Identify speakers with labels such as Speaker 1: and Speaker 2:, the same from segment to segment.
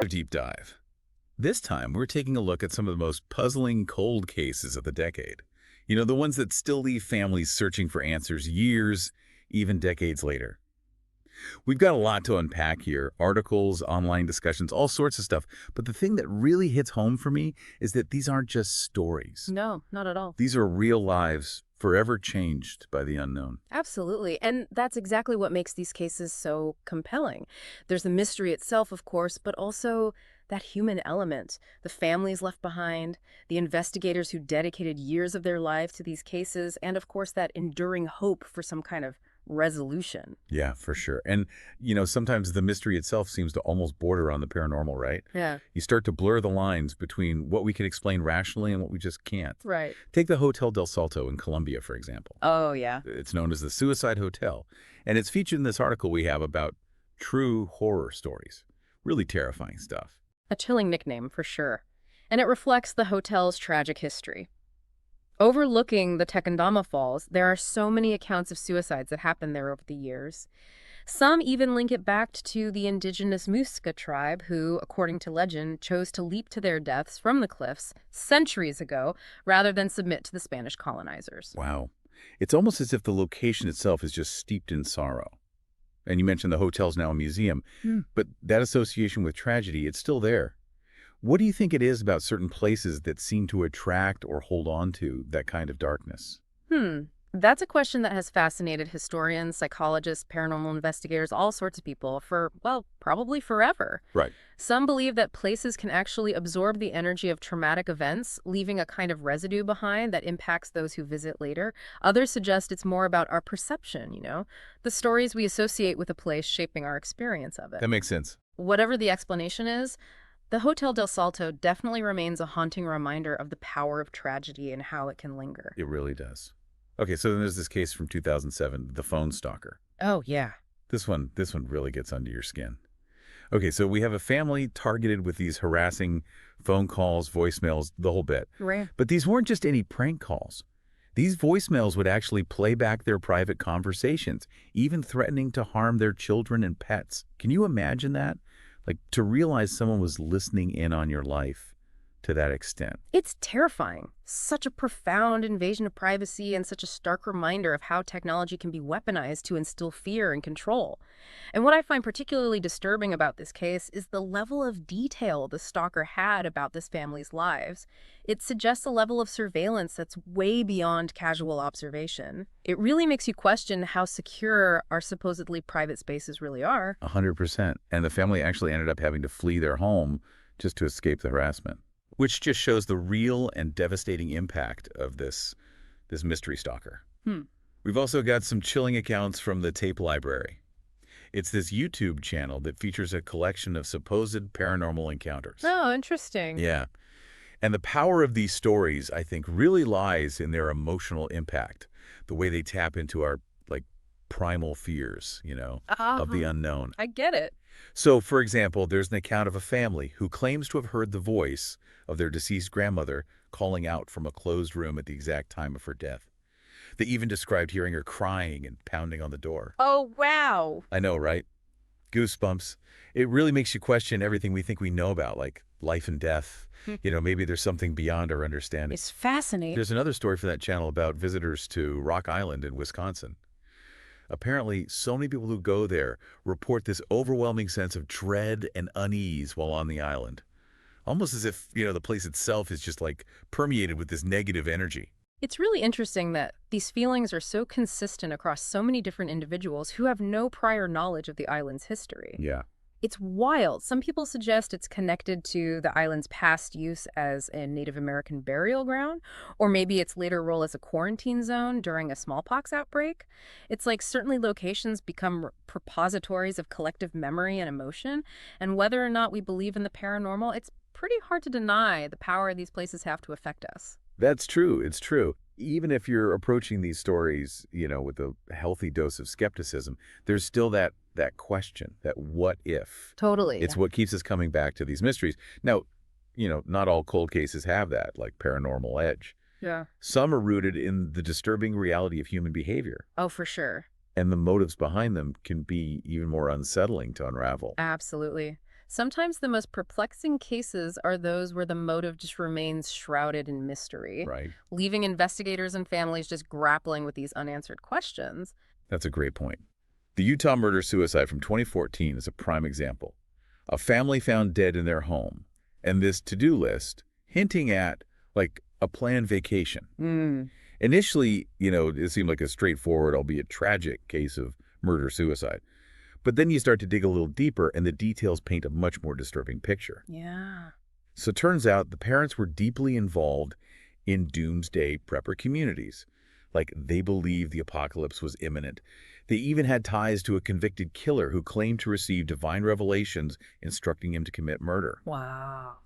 Speaker 1: Deep dive. This time, we're taking a look at some of the most puzzling cold cases of the decade. The ones that still leave families searching for answers years, even decades later. We've got a lot to unpack here, articles, online discussions, all sorts of stuff. But the thing that really hits home for me is that these aren't just stories.
Speaker 2: No, not at all.
Speaker 1: These are real lives forever changed by the unknown.
Speaker 2: Absolutely. And that's exactly what makes these cases so compelling. There's the mystery itself, of course, but also that human element, the families left behind, the investigators who dedicated years of their life to these cases, and of course that enduring hope for some kind of resolution.
Speaker 1: Yeah, for sure. And, sometimes the mystery itself seems to almost border on the paranormal, right?
Speaker 2: Yeah.
Speaker 1: You start to blur the lines between what we can explain rationally and what we just can't.
Speaker 2: Right.
Speaker 1: Take the Hotel del Salto in Colombia, for example.
Speaker 2: Oh, yeah.
Speaker 1: It's known as the Suicide Hotel, and it's featured in this article we have about true horror stories. Really terrifying stuff.
Speaker 2: A chilling nickname, for sure. And it reflects the hotel's tragic history. Overlooking the Tequendama Falls, there are so many accounts of suicides that happened there over the years. Some even link it back to the indigenous Muisca tribe who, according to legend, chose to leap to their deaths from the cliffs centuries ago rather than submit to the Spanish colonizers.
Speaker 1: Wow. It's almost as if the location itself is just steeped in sorrow. And you mentioned the hotel's now a museum, but that association with tragedy, it's still there. What do you think it is about certain places that seem to attract or hold on to that kind of darkness?
Speaker 2: That's a question that has fascinated historians, psychologists, paranormal investigators, all sorts of people for, well, probably forever.
Speaker 1: Right.
Speaker 2: Some believe that places can actually absorb the energy of traumatic events, leaving a kind of residue behind that impacts those who visit later. Others suggest it's more about our perception, the stories we associate with a place shaping our experience of it.
Speaker 1: That makes sense.
Speaker 2: Whatever the explanation is, the Hotel del Salto definitely remains a haunting reminder of the power of tragedy and how it can linger.
Speaker 1: It really does. Okay, so then there's this case from 2007, the phone stalker.
Speaker 2: Oh, yeah.
Speaker 1: This one really gets under your skin. Okay, so we have a family targeted with these harassing phone calls, voicemails, the whole bit.
Speaker 2: Right.
Speaker 1: But these weren't just any prank calls. These voicemails would actually play back their private conversations, even threatening to harm their children and pets. Can you imagine that? Like, to realize someone was listening in on your life to that extent.
Speaker 2: It's terrifying. Such a profound invasion of privacy and such a stark reminder of how technology can be weaponized to instill fear and control. And what I find particularly disturbing about this case is the level of detail the stalker had about this family's lives. It suggests a level of surveillance that's way beyond casual observation. It really makes you question how secure our supposedly private spaces really are.
Speaker 1: 100%. And the family actually ended up having to flee their home just to escape the harassment. Which just shows the real and devastating impact of this mystery stalker. We've also got some chilling accounts from the Tape Library. It's this YouTube channel that features a collection of supposed paranormal encounters.
Speaker 2: Oh, interesting.
Speaker 1: Yeah. And the power of these stories, I think, really lies in their emotional impact, the way they tap into our, primal fears, of the unknown.
Speaker 2: I get it.
Speaker 1: So, for example, there's an account of a family who claims to have heard the voice of their deceased grandmother calling out from a closed room at the exact time of her death. They even described hearing her crying and pounding on the door.
Speaker 2: Oh, wow.
Speaker 1: I know, right? Goosebumps. It really makes you question everything we think we know about, like life and death. Maybe there's something beyond our understanding.
Speaker 2: It's fascinating.
Speaker 1: There's another story for that channel about visitors to Rock Island in Wisconsin. Apparently, so many people who go there report this overwhelming sense of dread and unease while on the island. Almost as if, the place itself is just permeated with this negative energy.
Speaker 2: It's really interesting that these feelings are so consistent across so many different individuals who have no prior knowledge of the island's history.
Speaker 1: Yeah.
Speaker 2: It's wild. Some people suggest it's connected to the island's past use as a Native American burial ground, or maybe its later role as a quarantine zone during a smallpox outbreak. It's like certainly locations become repositories of collective memory and emotion, and whether or not we believe in the paranormal, it's pretty hard to deny the power these places have to affect us.
Speaker 1: That's true. It's true. Even if you're approaching these stories, with a healthy dose of skepticism, there's still that question, that what if.
Speaker 2: Totally.
Speaker 1: It's what keeps us coming back to these mysteries. Now, not all cold cases have that, paranormal edge.
Speaker 2: Yeah.
Speaker 1: Some are rooted in the disturbing reality of human behavior.
Speaker 2: Oh, for sure.
Speaker 1: And the motives behind them can be even more unsettling to unravel.
Speaker 2: Absolutely. Sometimes the most perplexing cases are those where the motive just remains shrouded in mystery,
Speaker 1: Right.
Speaker 2: leaving investigators and families just grappling with these unanswered questions.
Speaker 1: That's a great point. The Utah murder-suicide from 2014 is a prime example. A family found dead in their home, and this to-do list hinting at, like, a planned vacation.
Speaker 2: Hmm.
Speaker 1: Initially, it seemed like a straightforward, albeit tragic, case of murder-suicide. But then you start to dig a little deeper, and the details paint a much more disturbing picture.
Speaker 2: Yeah.
Speaker 1: So it turns out the parents were deeply involved in doomsday prepper communities. Like, they believed the apocalypse was imminent. They even had ties to a convicted killer who claimed to receive divine revelations instructing him to commit murder.
Speaker 2: Wow.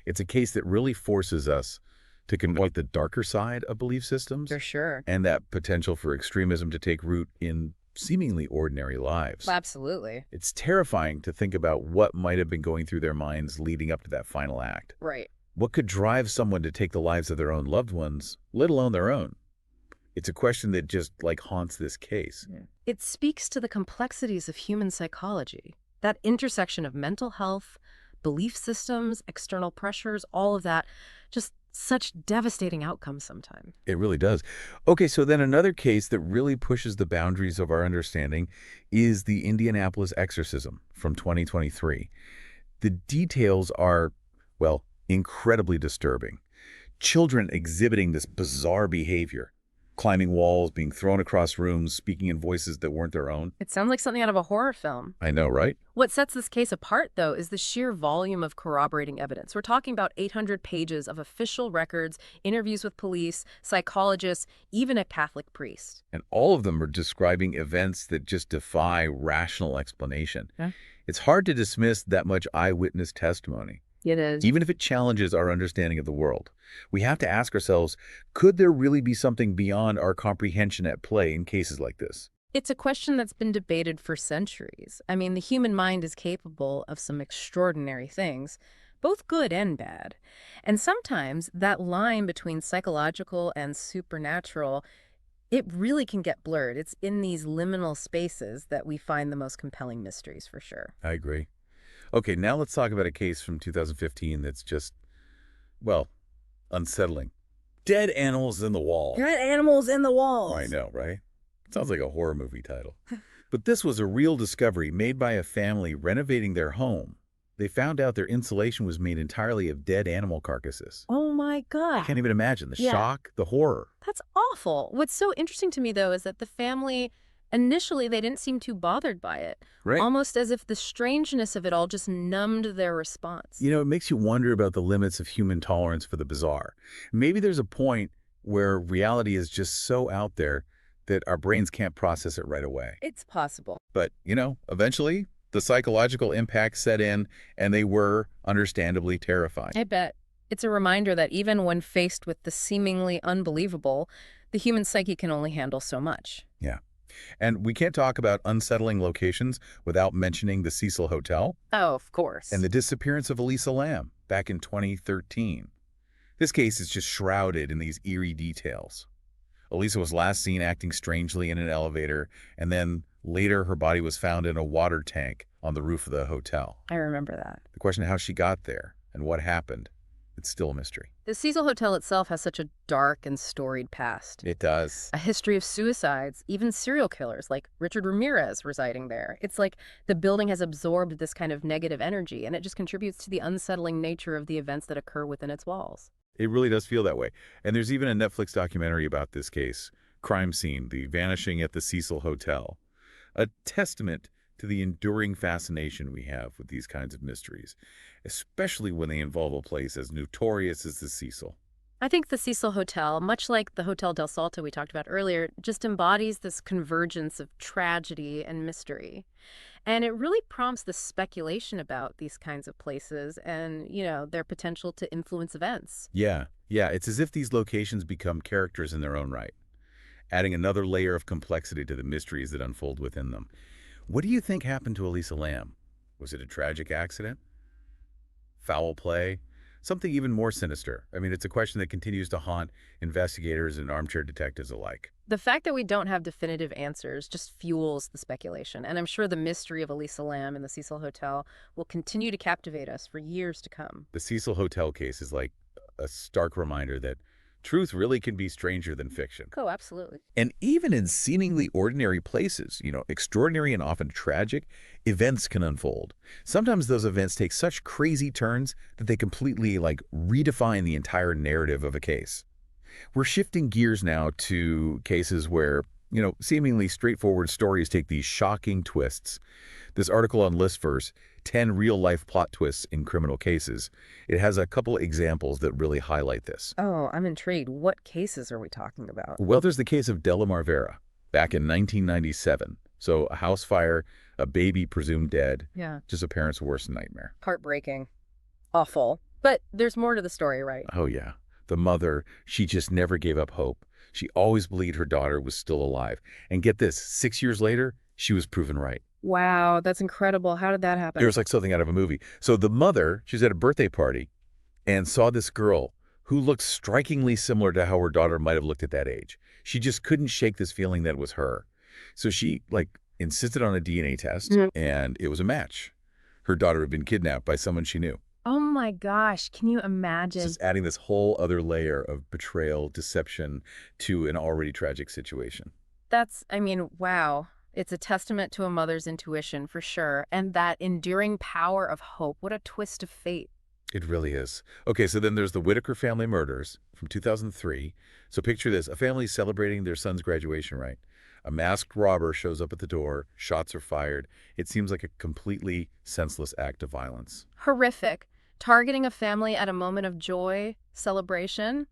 Speaker 1: It's a case that really forces us to confront the darker side of belief systems
Speaker 2: For sure.
Speaker 1: and that potential for extremism to take root in seemingly ordinary lives.
Speaker 2: Absolutely.
Speaker 1: It's terrifying to think about what might have been going through their minds leading up to that final act.
Speaker 2: Right.
Speaker 1: What could drive someone to take the lives of their own loved ones, let alone their own? It's a question that just, haunts this case.
Speaker 2: It speaks to the complexities of human psychology, that intersection of mental health, belief systems, external pressures, all of that, just such devastating outcomes sometimes.
Speaker 1: It really does. Okay, so then another case that really pushes the boundaries of our understanding is the Indianapolis exorcism from 2023. The details are, well, incredibly disturbing. Children exhibiting this bizarre behavior, climbing walls, being thrown across rooms, speaking in voices that weren't their own.
Speaker 2: It sounds like something out of a horror film.
Speaker 1: I know, right?
Speaker 2: What sets this case apart, though, is the sheer volume of corroborating evidence. We're talking about 800 pages of official records, interviews with police, psychologists, even a Catholic priest.
Speaker 1: And all of them are describing events that just defy rational explanation.
Speaker 2: Yeah.
Speaker 1: It's hard to dismiss that much eyewitness testimony,
Speaker 2: It is.
Speaker 1: even if it challenges our understanding of the world. We have to ask ourselves, could there really be something beyond our comprehension at play in cases like this?
Speaker 2: It's a question that's been debated for centuries. I mean, the human mind is capable of some extraordinary things, both good and bad. And sometimes that line between psychological and supernatural, it really can get blurred. It's in these liminal spaces that we find the most compelling mysteries, for sure.
Speaker 1: I agree. Okay, now let's talk about a case from 2015 that's just, well, unsettling. Dead animals in the wall.
Speaker 2: Got animals in the walls.
Speaker 1: I know, right? Sounds like a horror movie title. But this was a real discovery made by a family renovating their home. They found out their insulation was made entirely of dead animal carcasses.
Speaker 2: Oh my
Speaker 1: I
Speaker 2: God.
Speaker 1: can't even imagine the
Speaker 2: Yeah.
Speaker 1: shock, the horror.
Speaker 2: That's awful. What's so interesting to me, though, is that the family, initially, they didn't seem too bothered by it.
Speaker 1: Right.
Speaker 2: Almost as if the strangeness of it all just numbed their response.
Speaker 1: It makes you wonder about the limits of human tolerance for the bizarre. Maybe there's a point where reality is just so out there that our brains can't process it right away.
Speaker 2: It's possible.
Speaker 1: But, eventually the psychological impact set in and they were understandably terrifying.
Speaker 2: I bet. It's a reminder that even when faced with the seemingly unbelievable, the human psyche can only handle so much.
Speaker 1: Yeah. And we can't talk about unsettling locations without mentioning the Cecil Hotel
Speaker 2: Oh, of course.
Speaker 1: and the disappearance of Elisa Lam back in 2013. This case is just shrouded in these eerie details. Elisa was last seen acting strangely in an elevator, and then later her body was found in a water tank on the roof of the hotel.
Speaker 2: I remember that.
Speaker 1: The question of how she got there and what happened, it's still a mystery.
Speaker 2: The Cecil Hotel itself has such a dark and storied past.
Speaker 1: It does.
Speaker 2: A history of suicides, even serial killers like Richard Ramirez residing there. It's like the building has absorbed this kind of negative energy, and it just contributes to the unsettling nature of the events that occur within its walls.
Speaker 1: It really does feel that way. And there's even a Netflix documentary about this case, Crime Scene, The Vanishing at the Cecil Hotel. A testament to the enduring fascination we have with these kinds of mysteries, especially when they involve a place as notorious as the Cecil.
Speaker 2: I think the Cecil Hotel, much like the Hotel del Salto we talked about earlier, just embodies this convergence of tragedy and mystery. And it really prompts the speculation about these kinds of places and, their potential to influence events.
Speaker 1: Yeah, it's as if these locations become characters in their own right, adding another layer of complexity to the mysteries that unfold within them. What do you think happened to Elisa Lam? Was it a tragic accident? Foul play? something even more sinister. I mean, it's a question that continues to haunt investigators and armchair detectives alike.
Speaker 2: The fact that we don't have definitive answers just fuels the speculation, and I'm sure the mystery of Elisa Lam and the Cecil Hotel will continue to captivate us for years to come.
Speaker 1: The Cecil Hotel case is like a stark reminder that truth really can be stranger than fiction.
Speaker 2: Oh, absolutely.
Speaker 1: And even in seemingly ordinary places, extraordinary and often tragic, events can unfold. Sometimes those events take such crazy turns that they completely, redefine the entire narrative of a case. We're shifting gears now to cases where, seemingly straightforward stories take these shocking twists. This article on Listverse, 10 real-life plot twists in criminal cases, it has a couple examples that really highlight this.
Speaker 2: Oh, I'm intrigued. What cases are we talking about?
Speaker 1: Well, there's the case of Della Marvera back in 1997. So a house fire, a baby presumed dead,
Speaker 2: Yeah.
Speaker 1: just a parent's worst nightmare.
Speaker 2: Heartbreaking. Awful. But there's more to the story, right?
Speaker 1: Oh, yeah. The mother, she just never gave up hope. She always believed her daughter was still alive. And get this, 6 years later, she was proven right.
Speaker 2: Wow, that's incredible. How did that happen?
Speaker 1: It was like something out of a movie. So the mother, she's at a birthday party and saw this girl who looked strikingly similar to how her daughter might have looked at that age. She just couldn't shake this feeling that it was her. So she, insisted on a DNA test, and it was a match. Her daughter had been kidnapped by someone she knew.
Speaker 2: Oh my gosh, can you imagine?
Speaker 1: Just adding this whole other layer of betrayal, deception to an already tragic situation.
Speaker 2: Wow. It's a testament to a mother's intuition, for sure, and that enduring power of hope. What a twist of fate.
Speaker 1: It really is. Okay, so then there's the Whitaker family murders from 2003. So picture this, a family celebrating their son's graduation, right? A masked robber shows up at the door, shots are fired. It seems like a completely senseless act of violence.
Speaker 2: Horrific. Targeting a family at a moment of joy, celebration.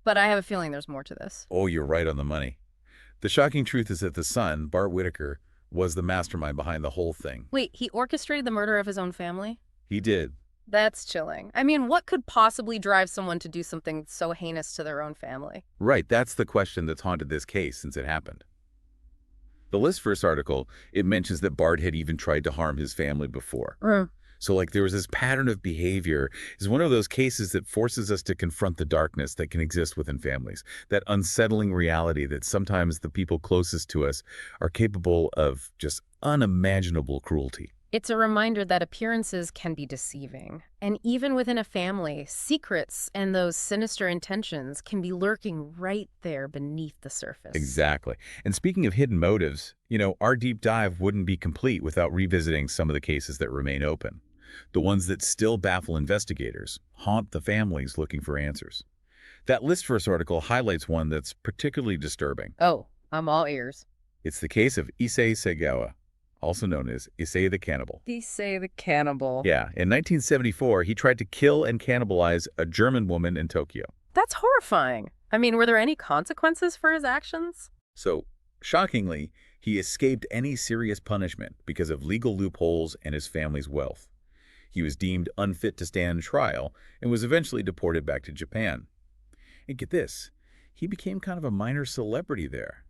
Speaker 2: But I have a feeling there's more to this.
Speaker 1: Oh, you're right on the money. The shocking truth is that the son, Bart Whitaker, was the mastermind behind the whole thing.
Speaker 2: Wait, he orchestrated the murder of his own family?
Speaker 1: He did.
Speaker 2: That's chilling. What could possibly drive someone to do something so heinous to their own family?
Speaker 1: Right, that's the question that's haunted this case since it happened. The Listverse article, it mentions that Bart had even tried to harm his family before. So there was this pattern of behavior. It's one of those cases that forces us to confront the darkness that can exist within families, that unsettling reality that sometimes the people closest to us are capable of just unimaginable cruelty.
Speaker 2: It's a reminder that appearances can be deceiving. And even within a family, secrets and those sinister intentions can be lurking right there beneath the surface.
Speaker 1: Exactly. And speaking of hidden motives, our deep dive wouldn't be complete without revisiting some of the cases that remain open. The ones that still baffle investigators, haunt the families looking for answers. That Listverse article highlights one that's particularly disturbing.
Speaker 2: Oh, I'm all ears.
Speaker 1: It's the case of Issei Segawa, also known as Issei the Cannibal.
Speaker 2: Issei the Cannibal.
Speaker 1: Yeah, in 1974, he tried to kill and cannibalize a German woman in Tokyo.
Speaker 2: That's horrifying. Were there any consequences for his actions?
Speaker 1: So, shockingly, he escaped any serious punishment because of legal loopholes and his family's wealth. He was deemed unfit to stand trial and was eventually deported back to Japan. And get this, he became kind of a minor celebrity there,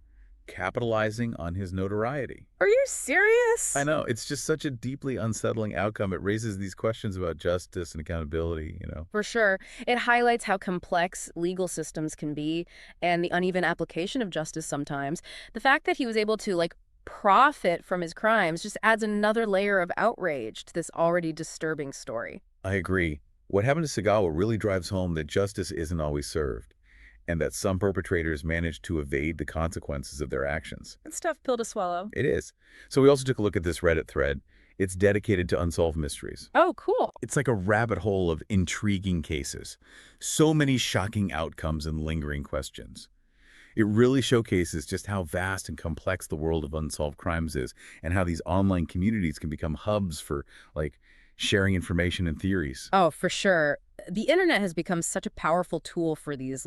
Speaker 1: capitalizing on his notoriety.
Speaker 2: Are you serious?
Speaker 1: I know, it's just such a deeply unsettling outcome. It raises these questions about justice and accountability,
Speaker 2: For sure. It highlights how complex legal systems can be and the uneven application of justice sometimes. The fact that he was able to, profit from his crimes just adds another layer of outrage to this already disturbing story.
Speaker 1: I agree. What happened to Segawa really drives home that justice isn't always served, and that some perpetrators manage to evade the consequences of their actions.
Speaker 2: It's a tough pill to swallow.
Speaker 1: It is. So we also took a look at this Reddit thread. It's dedicated to unsolved mysteries.
Speaker 2: Oh, cool.
Speaker 1: It's like a rabbit hole of intriguing cases. So many shocking outcomes and lingering questions. It really showcases just how vast and complex the world of unsolved crimes is, and how these online communities can become hubs for, sharing information and theories.
Speaker 2: Oh, for sure. The internet has become such a powerful tool for these,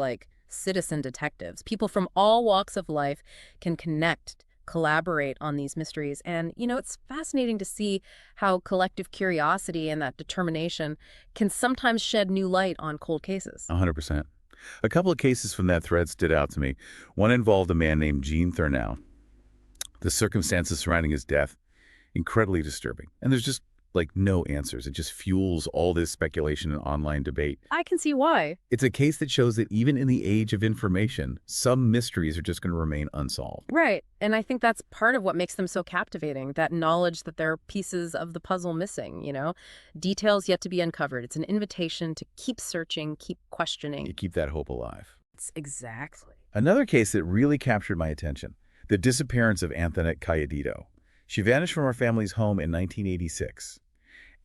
Speaker 2: citizen detectives. People from all walks of life can connect, collaborate on these mysteries. And, it's fascinating to see how collective curiosity and that determination can sometimes shed new light on cold cases.
Speaker 1: 100%. A couple of cases from that thread stood out to me. One involved a man named Gene Thurnow. The circumstances surrounding his death, incredibly disturbing. And there's just Like, no answers. It just fuels all this speculation and online debate.
Speaker 2: I can see why.
Speaker 1: It's a case that shows that even in the age of information, some mysteries are just going to remain unsolved.
Speaker 2: Right. And I think that's part of what makes them so captivating, that knowledge that there are pieces of the puzzle missing. Details yet to be uncovered. It's an invitation to keep searching, keep questioning.
Speaker 1: You keep that hope alive.
Speaker 2: It's exactly.
Speaker 1: Another case that really captured my attention, the disappearance of Antoinette Cayedito. She vanished from her family's home in 1986.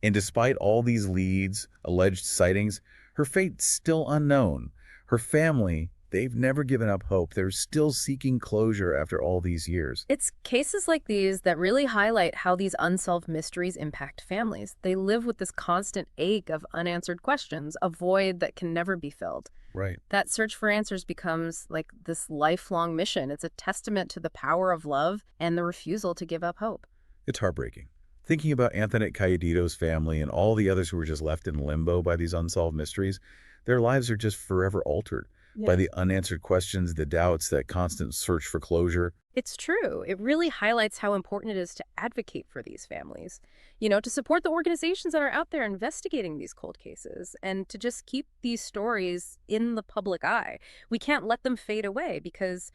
Speaker 1: And despite all these leads, alleged sightings, her fate's still unknown. Her family, they've never given up hope. They're still seeking closure after all these years.
Speaker 2: It's cases like these that really highlight how these unsolved mysteries impact families. They live with this constant ache of unanswered questions, a void that can never be filled.
Speaker 1: Right.
Speaker 2: That search for answers becomes like this lifelong mission. It's a testament to the power of love and the refusal to give up hope.
Speaker 1: It's heartbreaking. Thinking about Antoinette Cayedito's family and all the others who were just left in limbo by these unsolved mysteries, their lives are just forever altered by the unanswered questions, the doubts, that constant search for closure.
Speaker 2: It's true. It really highlights how important it is to advocate for these families, to support the organizations that are out there investigating these cold cases and to just keep these stories in the public eye. We can't let them fade away because,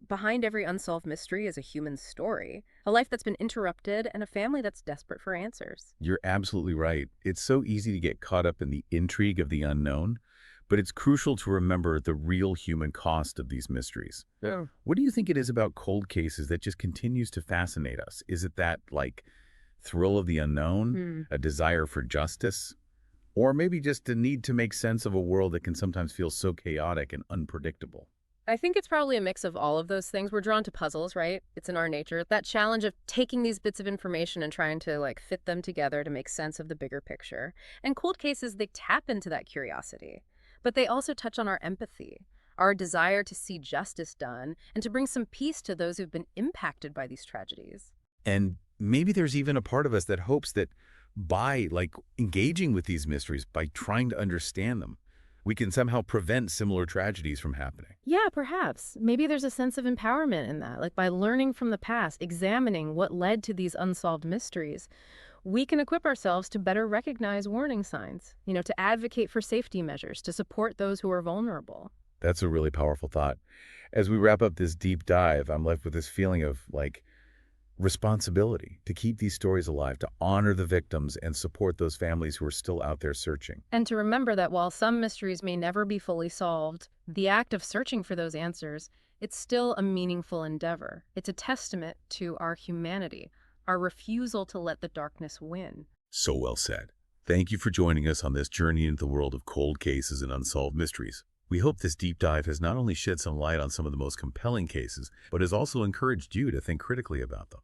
Speaker 2: behind every unsolved mystery is a human story, a life that's been interrupted, and a family that's desperate for answers.
Speaker 1: You're absolutely right. It's so easy to get caught up in the intrigue of the unknown, but it's crucial to remember the real human cost of these mysteries.
Speaker 2: Yeah.
Speaker 1: What do you think it is about cold cases that just continues to fascinate us? Is it that, thrill of the unknown, a desire for justice, or maybe just a need to make sense of a world that can sometimes feel so chaotic and unpredictable?
Speaker 2: I think it's probably a mix of all of those things. We're drawn to puzzles, right? It's in our nature. That challenge of taking these bits of information and trying to fit them together to make sense of the bigger picture. And cold cases, they tap into that curiosity. But they also touch on our empathy, our desire to see justice done, and to bring some peace to those who've been impacted by these tragedies.
Speaker 1: And maybe there's even a part of us that hopes that by engaging with these mysteries, by trying to understand them, we can somehow prevent similar tragedies from happening.
Speaker 2: Yeah, perhaps. Maybe there's a sense of empowerment in that. By learning from the past, examining what led to these unsolved mysteries, we can equip ourselves to better recognize warning signs, to advocate for safety measures, to support those who are vulnerable.
Speaker 1: That's a really powerful thought. As we wrap up this deep dive, I'm left with this feeling of responsibility to keep these stories alive, to honor the victims and support those families who are still out there searching.
Speaker 2: And to remember that while some mysteries may never be fully solved, the act of searching for those answers, it's still a meaningful endeavor. It's a testament to our humanity, our refusal to let the darkness win.
Speaker 1: So well said. Thank you for joining us on this journey into the world of cold cases and unsolved mysteries. We hope this deep dive has not only shed some light on some of the most compelling cases, but has also encouraged you to think critically about them,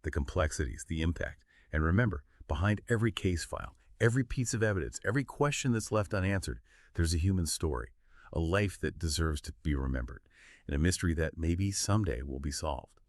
Speaker 1: the complexities, the impact. And remember, behind every case file, every piece of evidence, every question that's left unanswered, there's a human story, a life that deserves to be remembered, and a mystery that maybe someday will be solved.